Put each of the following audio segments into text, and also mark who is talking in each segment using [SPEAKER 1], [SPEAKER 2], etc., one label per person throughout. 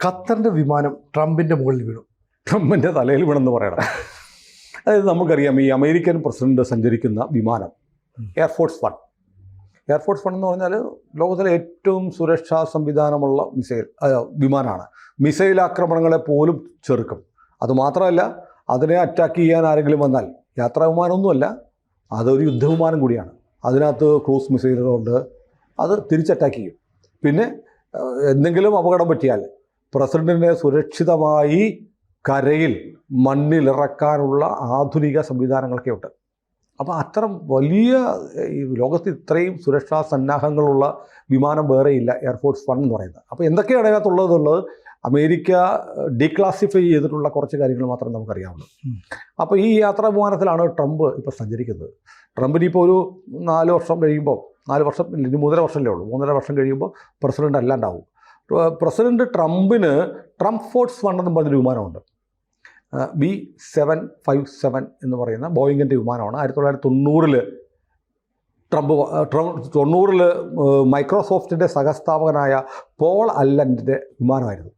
[SPEAKER 1] ഖത്തറിൻ്റെ വിമാനം ട്രംപിൻ്റെ മുകളിൽ വീണു.
[SPEAKER 2] ട്രംപിൻ്റെ തലയിൽ വീണെന്ന് പറയണം. അതായത് നമുക്കറിയാം ഈ അമേരിക്കൻ പ്രസിഡന്റ് സഞ്ചരിക്കുന്ന വിമാനം എയർഫോഴ്സ് വൺ എന്ന് പറഞ്ഞാൽ ലോകത്തിലെ ഏറ്റവും സുരക്ഷാ സംവിധാനമുള്ള വിമാനമാണ്. മിസൈൽ ആക്രമണങ്ങളെ പോലും ചെറുക്കും. അതുമാത്രമല്ല, അതിനെ അറ്റാക്ക് ചെയ്യാൻ ആരെങ്കിലും വന്നാൽ യാത്രാ വിമാനമൊന്നുമല്ല, അതൊരു യുദ്ധവിമാനം കൂടിയാണ്. അതിനകത്ത് ക്രൂസ് മിസൈലുകളുണ്ട്, അത് തിരിച്ചറ്റാക്ക് ചെയ്യും. പിന്നെ എന്തെങ്കിലും അപകടം പറ്റിയാൽ പ്രസിഡന്റിനെ സുരക്ഷിതമായി കരയിൽ മണ്ണിലിറക്കാനുള്ള ആധുനിക സംവിധാനങ്ങളൊക്കെ ഉണ്ട്. അപ്പോൾ അത്തരം വലിയ ഈ ലോകത്ത് ഇത്രയും സുരക്ഷാ സന്നാഹങ്ങളുള്ള വിമാനം വേറെയില്ല, എയർഫോഴ്സ് വൺ എന്ന് പറയുന്നത്. അപ്പോൾ എന്തൊക്കെയാണ് അതിനകത്തുള്ളത്? അമേരിക്ക ഡീക്ലാസിഫൈ ചെയ്തിട്ടുള്ള കുറച്ച് കാര്യങ്ങൾ മാത്രമേ നമുക്കറിയാവുള്ളൂ. അപ്പോൾ ഈ യാത്രാ വിമാനത്തിലാണ് ട്രംപ് ഇപ്പോൾ സഞ്ചരിക്കുന്നത്. ട്രംപിന് ഇപ്പോൾ ഒരു 4 വർഷം കഴിയുമ്പോൾ, 4 വർഷം ഇല്ല, 3.5 വർഷമല്ലേ ഉള്ളൂ, 3.5 വർഷം കഴിയുമ്പോൾ പ്രസിഡന്റ് അല്ലാണ്ടാവും. പ്രസിഡന്റ് ട്രംപിന് ട്രംപ് ഫോഴ്സ് വൺ എന്ന് പറഞ്ഞൊരു വിമാനമുണ്ട്. B757 എന്ന് പറയുന്ന ബോയിങ്ങിൻ്റെ വിമാനമാണ്. 1990 90 മൈക്രോസോഫ്റ്റിൻ്റെ സഹസ്ഥാപകനായ പോൾ അല്ലൻ്റെ വിമാനമായിരുന്നു.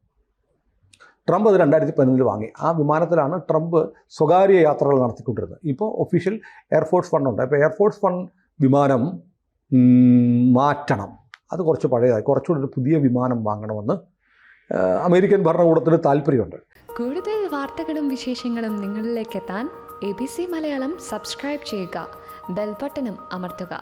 [SPEAKER 2] ട്രംപ് അത് 2011 വാങ്ങി. ആ വിമാനത്തിലാണ് ട്രംപ് സ്വകാര്യ യാത്രകൾ നടത്തിക്കൊണ്ടിരുന്നത്. ഇപ്പോൾ ഒഫീഷ്യൽ എയർഫോഴ്സ് വൺ ഉണ്ട്. അപ്പോൾ എയർഫോഴ്സ് വൺ വിമാനം മാറ്റണം, അത് കുറച്ച് പഴയതായി, കുറച്ചുകൂടി ഒരു പുതിയ വിമാനം വാങ്ങണമെന്ന് അമേരിക്കൻ ഭരണകൂടത്തിന് താല്പര്യമുണ്ട്.
[SPEAKER 3] കൂടുതൽ വാർത്തകളും വിശേഷങ്ങളും നിങ്ങളിലേക്ക് എത്താൻ ABC മലയാളം സബ്സ്ക്രൈബ് ചെയ്യുക, ബെൽ ബട്ടണും അമർത്തുക.